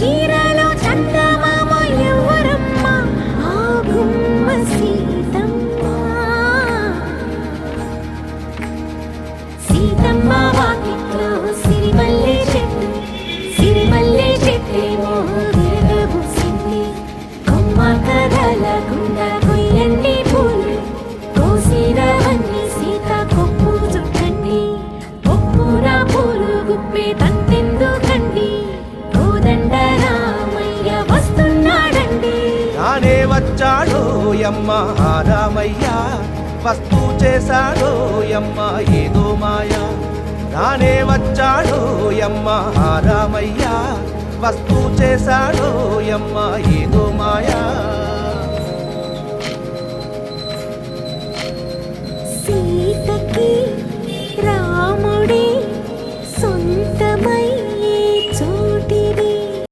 చీరలో చందమామ ఎవరమ్మ ఆ గుమ్మ సీతమ్మ సీతమ్మ వాకిట్లో సిరిమల్లె చెట్టేమో విరగబూసింది కొమ్మ కదలకుండా కొయ్యండి పూలు కోసిరవన్నీ సీత కొప్పు చుట్టండి ఒప్పున పూలు గుప్పే తంతెందుకండి కోదండ రామయ్య వస్తున్నాడండి నానే వచ్చాడో యమ్మ ఆ రామయ్య వస్తూ చేశాడో యమ్మ ఏదో మాయా నానే వచ్చాడో యమ్మ ఆ రామయ్య వస్తూ చేశాడో యమ్మ ఏదో మాయా సీతకి రాముడే